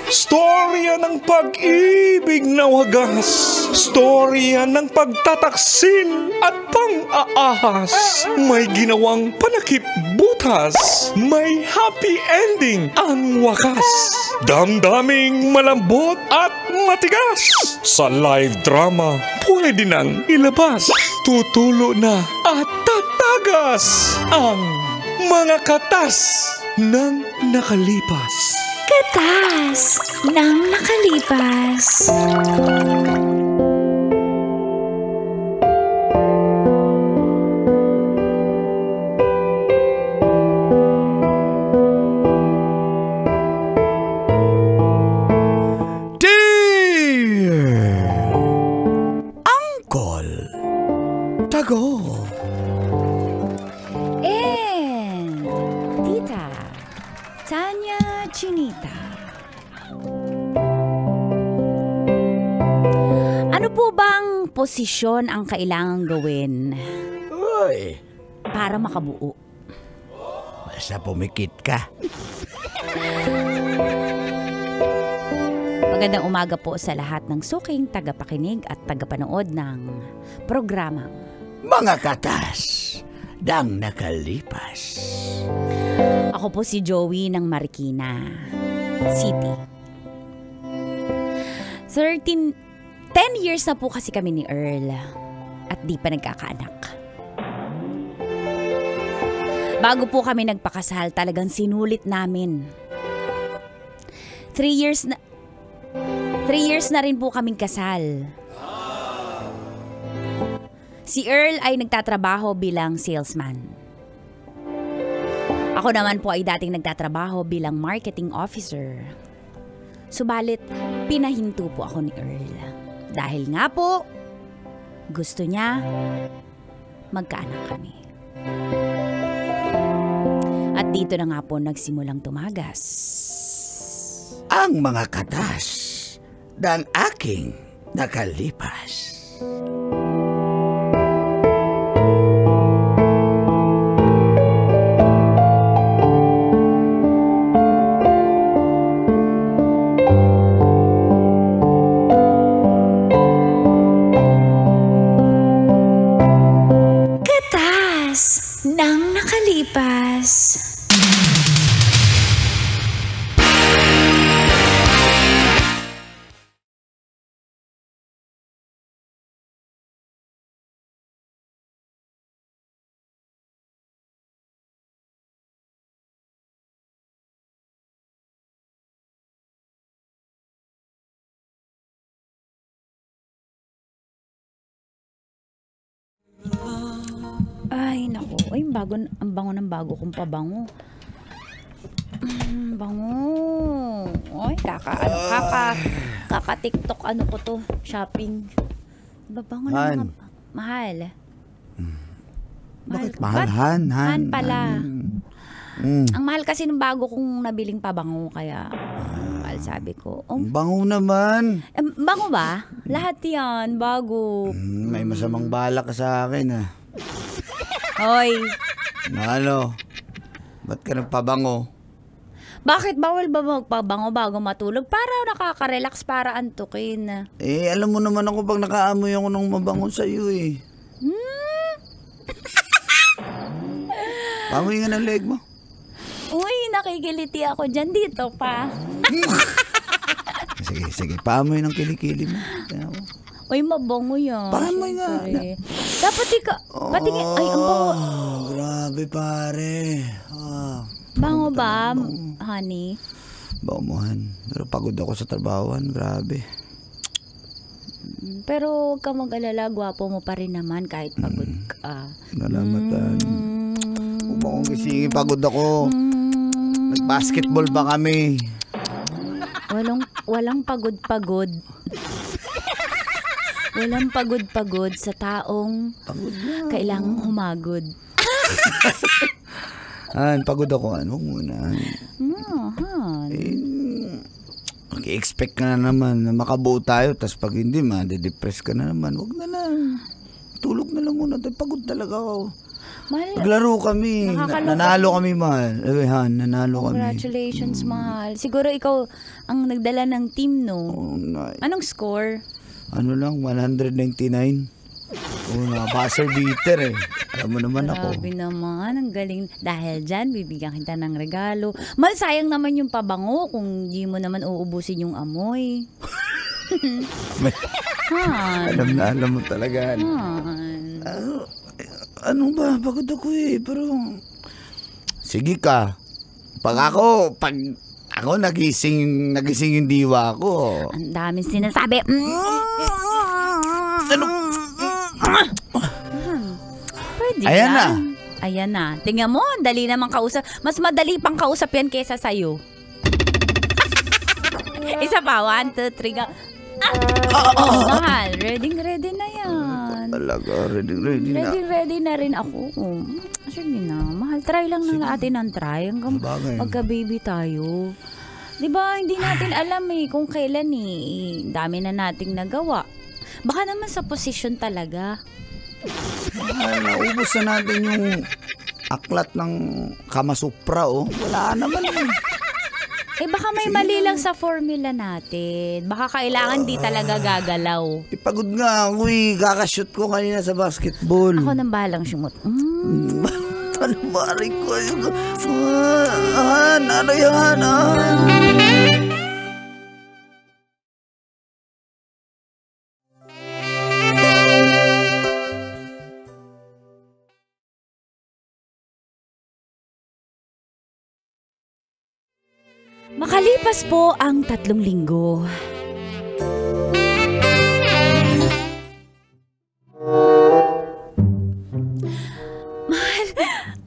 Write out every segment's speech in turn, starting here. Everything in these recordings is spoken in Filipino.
Storya ng pag-ibig na wagas. Storya ng pagtataksil at pang-aahas. May ginawang panakip butas. May happy ending ang wakas. Damdaming malambot at matigas. Sa live drama, pwede nang ilabas. Tutulo na at tatagas ang mga katas ng nakalipas. Katas ng nakalipas. Dear Uncle Tago And Tita Tanya Chinita. Ano po bang posisyon ang kailangang gawin Uy, para makabuo? basta pumikit ka. Magandang umaga po sa lahat ng suking tagapakinig at tagapanood ng programang Mga katas ng nakalipas. Ako po si Joey ng Marikina City. 10 years na po kasi kami ni Earl at di pa nagkakaanak. Bago po kami nagpakasal, talagang sinulit namin. 3 years na rin po kaming kasal. Si Earl ay nagtatrabaho bilang salesman. Ako naman po ay dating nagtatrabaho bilang marketing officer. Subalit, pinahinto po ako ni Earl. Dahil nga po, gusto niya magkaanak kami. At dito na nga po nagsimulang tumagas Ang mga katas ng aking nakalipas. Katas ng nakalipas. Ay, naku. Ay, ang bango ng bago kong pabango. Bango. Ay, kaka-TikTok ko to. Shopping. Babango ng mga... Mahal. Bakit mahal? Han pala. Ang mahal kasi ng bago kong nabiling pabango, kaya mahal sabi ko. Oh, Bango naman. bango ba? Lahat yan, bago. May masamang balak ka sa akin Hoy, Ano? Ba't ka nagpabango? bakit bawal ba magpabango bago matulog? Para nakaka-relax, para antukin. Alam mo naman ako pag nakaamoy ako ng mabango sa'yo Pamoy nga ng leg mo. Uy, nakikiliti ako dyan, dito pa. Sige, paamoy ng kilikili mo. Uy, mabango yan. Paamoy nga. Dapat patingin. Ay, ang bango. Grabe pare. Bango ba, honey? Banguhan. Pero pagod ako sa trabahoan. Grabe. Pero huwag ka mag-alala, gwapo mo pa rin naman kahit pagod ka. Nalamatan. Huwag akong gisingin, pagod ako. Nag-basketball ba kami? Walang pagod-pagod. Walang pagod-pagod sa taong kailangang humagod. Pagod ako. Huwag muna. Mag-expect ka na naman na makabuo tayo, tapos pag hindi, ma-depress ka na naman. Huwag na lang. Tulog na lang muna. Pagod talaga ako. Mahal. Naglaro kami. Nakakaloka. Nanalo kami, mahal. Han, nanalo kami. Congratulations, mahal. Siguro ikaw ang nagdala ng team, no? Oh, Anong score? ano lang, 199. Buzzer beater eh. Alam mo naman ako. Grabe naman, ang galing. Dahil dyan, bibigyan kita ng regalo. Mahal, sayang naman yung pabango kung di mo naman uubusin yung amoy. Han. Alam mo talaga. Han. Ano ba? Pagod ako eh. Pero, sige ka. Pag ako nagising yung diwa ko. Ang daming sinasabi. Ano? Pwede Ayan yan. na. Ayan na. Tingnan mo, ang dali naman kausap. Mas madali pang kausap yan kesa sa'yo. Isa pa, 1, 2, 3, go. Mahal, ready na yan. Talaga, ready na. Ready na rin ako. Sige na, mahal, try lang na natin ang try. Hanggang magka-baby tayo. Diba, hindi natin alam kung kailan dami na nating nagawa. Baka naman sa posisyon talaga. Naubos na natin yung aklat ng Kamasupra, oh. Wala naman Baka may mali lang sa formula natin. Baka kailangan di talaga gagalaw. Ipagod nga ako kakashoot ko kanina sa basketball. Ako nang bahalang sumot. Ano ba rin ko? Ano yan? Makalipas po ang 3 linggo.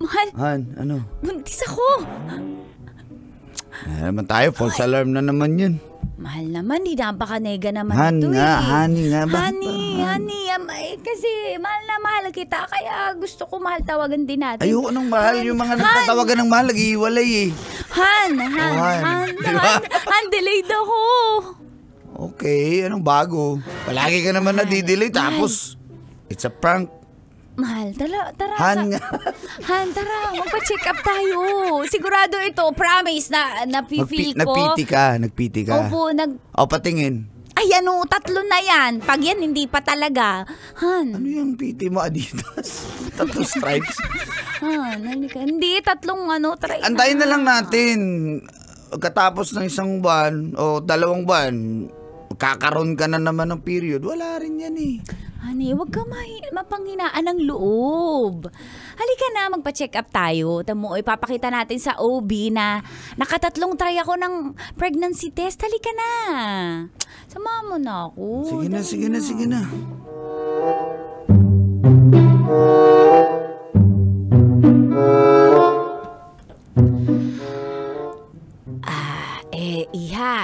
Mahal. Han, ano? Buntis ako. Naman tayo, false alarm na naman yun. Mahal naman, di napakanega naman Han ito nga, honey nga. Honey, kasi mahal na mahal kita, kaya gusto ko mahal tawagan din natin. Ayoko nang mahal, yung mga nagtatawagan ng mahal, nag-iiwalay eh. Han, Diba? delayed ako. Okay, anong bago? Palagi ka naman nadidelay, tapos it's a prank. Mahal, tara. Han nga. Han, tara, magpa-check up tayo. Sigurado ito, promise na napi-feel ko. Nagpiti ka. Opo, patingin. Ay, 3 na yan. Pag yan, hindi pa talaga. Han. Ano yung piti mo, Adidas? 3 stripes. Han, hindi, 3 try. Antayin na lang natin. Pagkatapos ng 1 buwan o 2 buwan, kakaroon ka na naman ng period. Wala rin yan eh. Honey, huwag ka mapanghinaan ng loob. Halika na, magpa-check up tayo. Tamo, ipapakita natin sa OB na naka-3 try ako ng pregnancy test. Halika na. Samahan mo na ako. Sige na.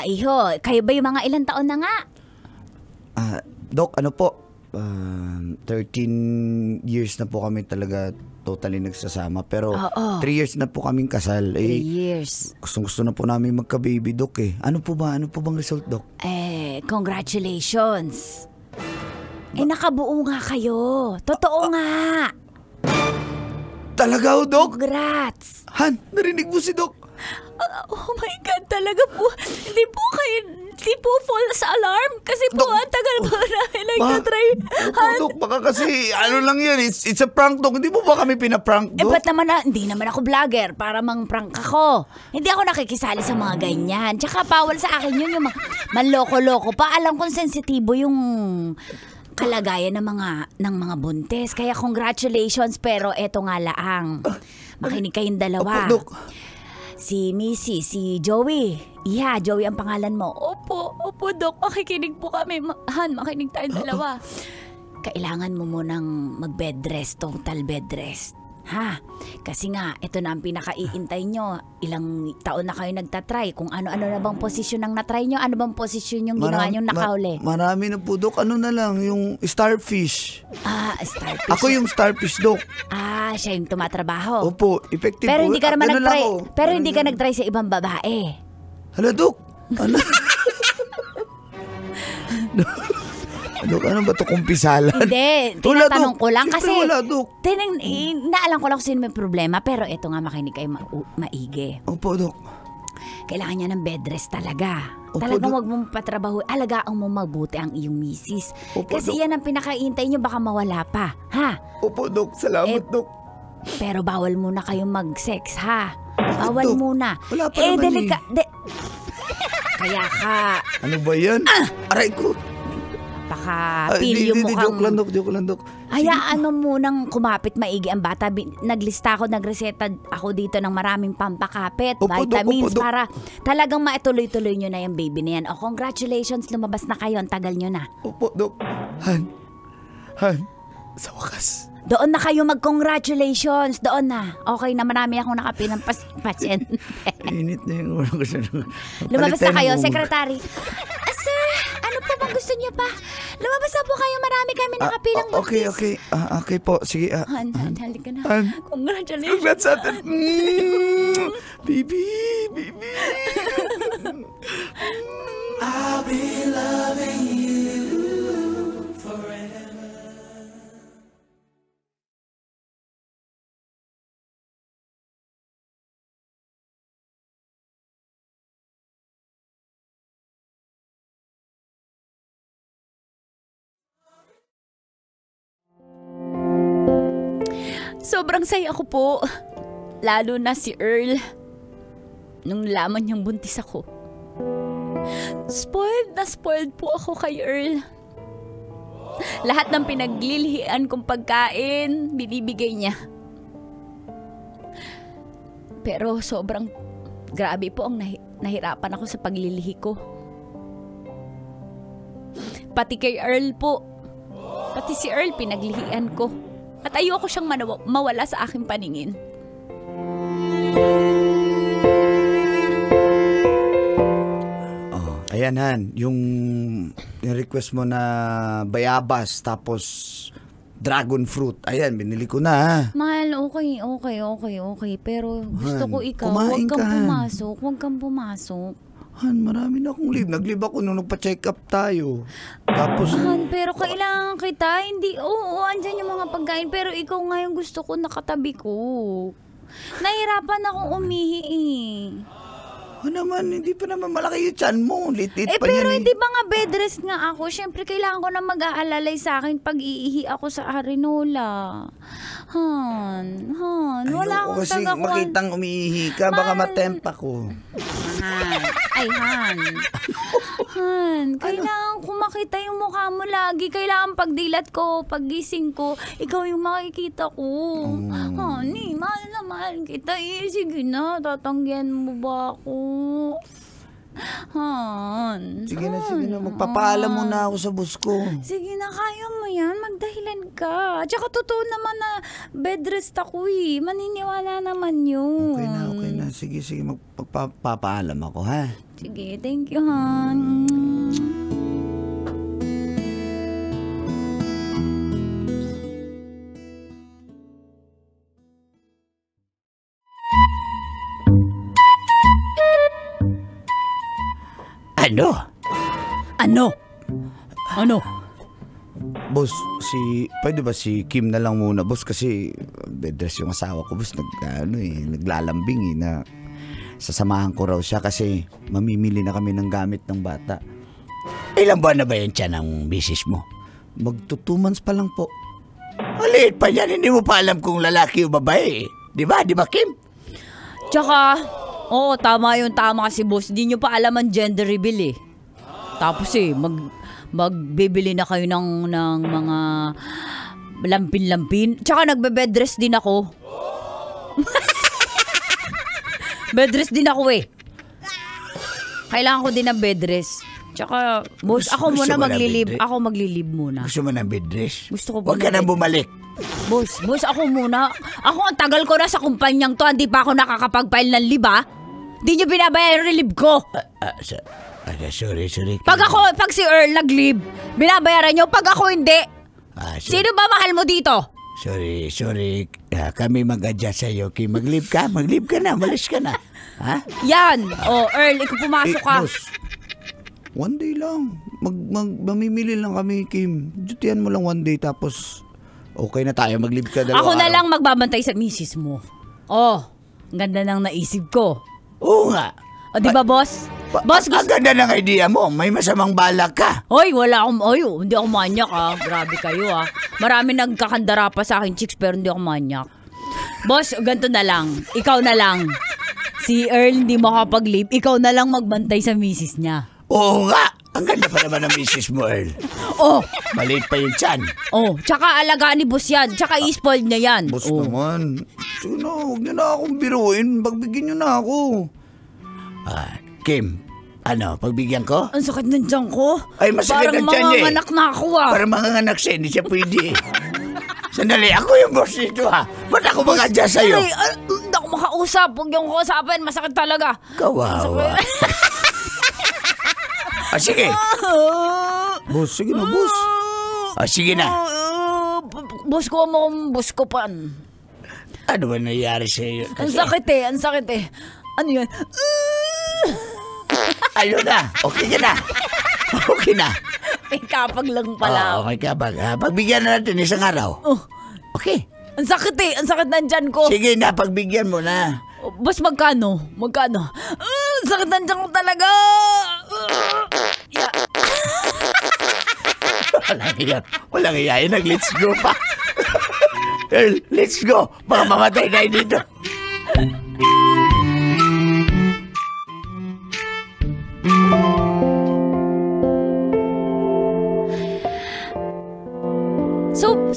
Iho, kayo ba yung mga ilang taon na nga? Dok, ano po? 13 years na po kami talaga totally nagsasama. Pero 3 years na po kaming kasal. 3 years. Gusto na po namin magka-baby, Dok eh. Ano po bang result, Dok? Congratulations. Nakabuo nga kayo. Totoo nga. Talaga, Dok? Congrats. Han, narinig mo si Dok? Oh my God, talaga po. Hindi po false alarm. Kasi po, Dok, ang tagal po namin nagtatry. Dok, baka kasi, ano lang yan, it's a prank, Dok. Hindi mo ba kami pinaprank, Dok? Ba't naman hindi naman ako vlogger para mang-prank ako. Hindi ako nakikisali sa mga ganyan. Tsaka bawal sa akin yun, yung manloko-loko pa. Alam kong sensitibo yung kalagayan ng mga buntis. Kaya congratulations, pero eto nga laang. Makinig kayong dalawa. Opo, Dok. Si Missy, si Joey. Joey ang pangalan mo. Opo, Dok. Makikinig po kami. Han, makinig tayong dalawa. Kailangan mo munang mag-bed rest, total bed rest. Ha? Kasi nga, ito na ang pinaka-iintay nyo. Ilang taon na kayo nagtatry. Kung ano-ano na bang posisyon ang natry nyo? Ano bang posisyon yung ginawa nyo nakauli? Marami na po, Dok. Ano na lang, yung starfish. Starfish. Ako yung starfish, Dok. Siya yung tumatrabaho. Opo, effective Pero po. hindi ka naman Ganun nag-try. lang ako. Pero hindi ka nag-try sa ibang babae. Hala, Dok. Ano Dok, ano ba ito kumpisalan? Hindi, Wala, tinatanong Dok. ko lang Siyempre kasi wala, Dok. naalam ko lang kung sino may problema, pero ito nga, makinig kayo maigi. Opo, Dok. Kailangan niya ng bed rest talaga. Opo, Talagang Dok. wag mong patrabaho. Alagaan mo mabuti ang iyong misis. Opo, Kasi Dok. yan ang pinakaintay niyo, baka mawala pa. Ha? Opo, Dok. Salamat, Dok. Pero bawal muna kayong mag-sex, ha? Bakit, Bawal Dok? muna. Wala pa naman Kaya ka, Ano ba yan? Aray ko. baka Ay, feel yung di, mukhang... joke lang, Dok. Hayaan mo munang kumapit maigi ang bata. Naglista ako, nagreseta ako dito ng maraming pampakapit, Opo, Dok, vitamins, opo, Dok. para talagang maituloy-tuloy nyo na yung baby na yan. O, congratulations, lumabas na kayo. Ang tagal nyo na. Opo, Dok. Han, sa wakas. Doon na kayo mag-congratulations. Doon na. Okay na, marami akong nakapinang pasyente. Init na yung ulo ko sa... Lumabas na kayo, secretary. Sir, ano po bang gusto niyo pa? Lumabas na po kayo, marami kami nakapilang Okay. buntis. Okay po, sige. Han, halika na. Han. Congratulations. Congrats sa atin. Baby. I'll be loving you forever. Sobrang saya ko po. Lalo na si Earl. Nung laman niyang buntis ako. Spoiled na spoiled po ako kay Earl. Lahat ng pinaglilihian kong pagkain, binibigay niya. Pero sobrang grabe po ang nahirapan ako sa paglilihi ko. Pati kay Earl po. Pati si Earl pinaglihian ko. At ayoko siyang mawala sa aking paningin. Oh, ayan Han, yung request mo na bayabas tapos dragon fruit. Ayan, binili ko na ha. Mahal, okay. Pero gusto Han, ko ikaw, kumain huwag kang ka, Han. pumasok, huwag kang pumasok. Han, marami na akong leave. Nag-leave ako nung nagpa-check up tayo. Tapos, Han, pero kailangan kita, hindi, oo, andyan yung mga pagkain, pero ikaw nga yung gusto ko nakatabi ko. Nahirapan akong umihi eh. naman, hindi pa naman malaki yung tiyan mo. Litit pa Pero yan hindi ba nga bed rest nga ako? Siyempre, kailangan ko na mag-aalalay sa akin pag iihi ako sa Arinola. Han, wala Ayoko akong kasi tagakuan. makitang umiihi ka, baka Man. matempa ko. Han, kailangan ko makita yung mukha mo lagi. Kailangan pagdilat ko, paggising ko, ikaw yung makikita ko. Honey, mahal na mahal kita. Sige na, tatanggihan mo ba ako? Han. Sige na, magpapaalam muna ako sa bus ko. Sige na, kaya mo yan. Magdahilan ka. At saka totoo naman na bed rest ako eh. Maniniwala naman yun. Okay na. Sige, magpapaalam ako, ha? Sige, thank you, Han. Ano? Boss, pwede ba si Kim na lang muna, boss? Kasi bedrest yung asawa ko, boss. Naglalambing na sasamahan ko raw siya kasi mamimili na kami ng gamit ng bata. Ilang buwan na ba yan siya ng misis mo? Magto 2 months pa lang po. Maliit pa yan, hindi mo pa alam kung lalaki o babae. Di ba, Kim? Tsaka, oo, tama kasi boss. Di nyo pa alam ang gender reveal eh. Tapos magbibili na kayo ng mga lampin-lampin. Tsaka nagbe-bedrest din ako. Bedrest din ako eh. Kailangan ko din ng bedrest. Tsaka, boss, ako Gusto muna mo na maglilib. bedrest? Ako maglilib muna. Gusto mo ng bedrest? Gusto ko Huwag ka muna na bumalik. Boss, ako muna. Ako ang tagal ko na sa kumpanyang to. Hindi pa ako nakakapag-file ng lib, ha? Di nyo binabayaran yung lib ko. Sorry. Pag si Earl nag-leave, binabayaran nyo. Pag ako hindi, sino ba mahal mo dito? Sorry. Kami mag-adjust sa'yo, Kim. Mag-leave ka na. Malis ka na. Ha? Yan. Earl, ikaw pumasok ka. Boss, 1 day lang. Mamimili lang kami, Kim. Dutihan mo lang 1 day tapos okay na tayo. Mag-leave ka 2 araw. Ako na lang magbabantay sa misis mo. Oh, ang ganda ng naisip ko. Oo nga. O, di ba, boss? Boss, Ang ganda ng idea mo. May masamang balak ka. Hoy, hindi ako manyak Grabe kayo Marami nagkakandara pa sa akin chicks pero hindi ako manyak. Boss, ganito na lang. Ikaw na lang. Si Earl hindi makapag-leave. Ikaw na lang magbantay sa misis niya. Oo nga. Ang ganda pa naman ng misis mo, Earl. Oh, Maliit pa yung tiyan. tsaka alagaan ni boss yan. Tsaka i-spoil niya yan. Boss naman. Sige na, huwag niyo na akong biruin. Pagbigyan niyo na ako. Kim, pagbigyan ko? Ang sakit ng tiyan ko. Ay, masakit Parang ng tiyan niya eh. manganganak na ako Para manganganak siya, hindi siya pwede. Sandali, ako yung boss dito Ba't ako mag-adjust sa'yo? Ay, hindi ako makausap. Huwag yung kausapin. Masakit talaga. Kawawa. Sige. Boss, sige na, boss. Sige na. Boss ko mo akong boss ko pan. Ano ba nangyari sa'yo? Ang sakit eh. Ano yan? Ayun na. Okay ka na. Okay na. May kapag lang pala. Okay ka ba? Pagbigyan na natin isang araw. Okay. Ang sakit eh. Ang sakit ng tiyan ko. Sige na, pagbigyan mo na. Boss, magkano? Sakit ng tiyan ko talaga. Walang iyayin. Let's go pa. Earl, let's go. Baka mamatay tayo dito.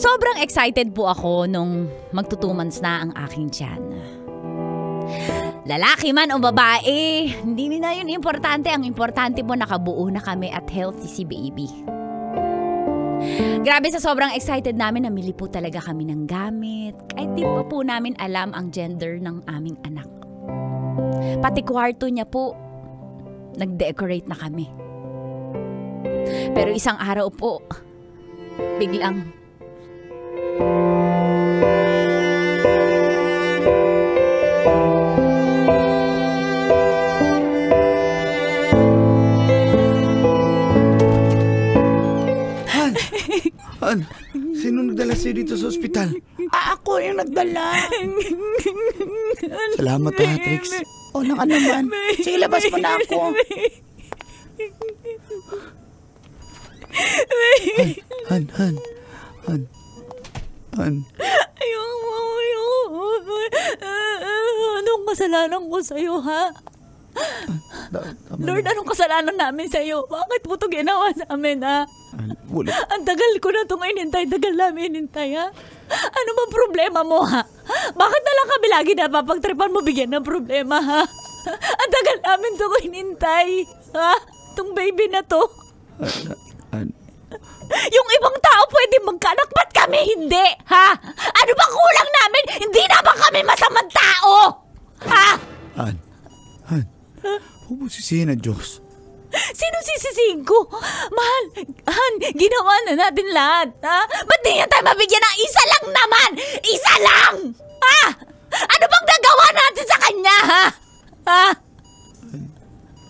Sobrang excited po ako nung magto 2 months na ang aking tiyan. Lalaki man o babae, hindi na yun importante. Ang importante po nakabuo na kami at healthy si baby. Grabe, sa sobrang excited namin, namili po talaga kami ng gamit. Kahit di pa po namin alam ang gender ng aming anak. Pati kwarto niya po, nag-decorate na kami. Pero isang araw po, biglang Han, sino nagdala sa'yo dito sa ospital? Ako yung nagdala. Salamat Trix. Nang naman. Sige, labas mo na ako. Han. Ayoko. Anong kasalanan ko sa'yo, ha? Lord, anong kasalanan namin sa'yo? Bakit mo ito ginawa sa amin, ha? Ang tagal ko na itong inintay. Tagal namin inintay, ha? Ano bang problema mo, ha? Bakit na lang kami lagi napapagtripan mo bigyan ng problema, ha? Ang tagal namin itong inintay, ha? Itong baby na to. Yung ibang tao pwede magkanak, ba't kami hindi, ha? Ano ba kulang namin? Hindi naman kami masamang tao, ha? Han, huwag mo sisihin ang Diyos. Sino sisisihin ko? Mahal, Han, ginawa na natin lahat, ha? Ba't di niya tayo mabigyan ng isa lang naman? Isa lang! Ha? Ano bang gagawa natin sa kanya, ha? Ha?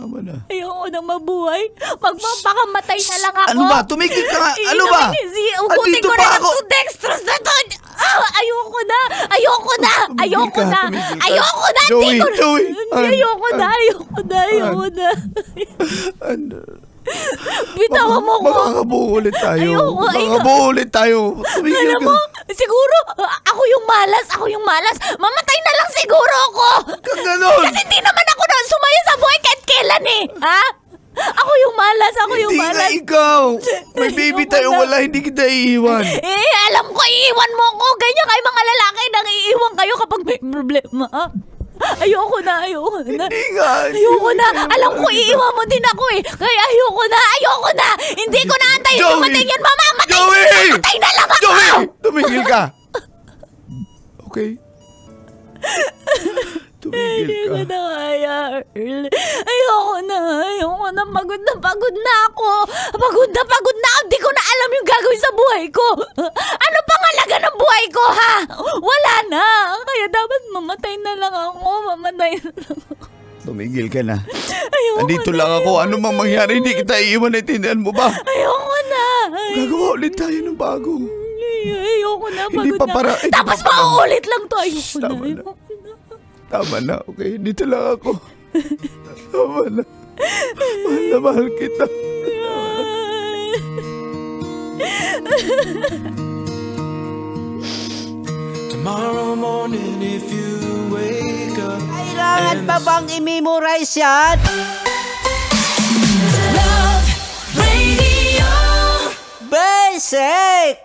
Tama na. Ayoko nang mabuhay. Magpapakamatay na lang ako. Ano ba? Tumigil ka nga. Ano ba? Ugutin Andito ko pa na ako. ng dextrose na to. Ayoko na. Ayoko na. Joey. Ayoko na. Bitawan mo ko. Makakabuo ulit tayo. Ayoko. Makakabuo ulit tayo. Tumigil Alam ka. mo, siguro, ako yung malas. Mamatay na lang siguro ako. Kang ganon. Kasi hindi naman ako na sumaya sa buhay kahit kailan eh. Ha? Ako yung malas. Hindi nga ikaw. May baby tayo. Wala, hindi kita iiwan. Alam ko, iiwan mo ko. Ganyan kayo mga lalaki nang iiwan kayo kapag may problema. Ayoko na. Hindi nga. Ayoko na. Alam ko, iiwan mo din ako eh. Kaya ayoko na. Hindi ko na antayin Joey! dumating yan. Mamamatay Joey! Mamatay na lang ako. Joey! Tumigil ka. Okay. Tumigil Hindi ka. ko na kaya, Earl. Ayoko na. Pagod na ako. Pagod na. Hindi ko na alam yung gagawin sa buhay ko. Ano pang halaga ng buhay ko, ha? Wala na. Kaya dapat mamatay na lang ako. Tumigil ka na. Ayoko Andito na. lang ako. Ano mang mangyari, hindi kita iiwan. Naintindihan mo ba? Ayoko na. Gagawa ulit tayo ng bago. Ayoko na. Hindi Pagod pa na. para... hindi Tapos pa para- pauulit lang to. Ayoko na. Tama na. Ayoko na. Tama na, okay? Dito lang ako. Tama na. Mahal na mahal kita. Tomorrow morning if you wake up. Kailangan pa bang i-memorize yan? Love Radio. Basic!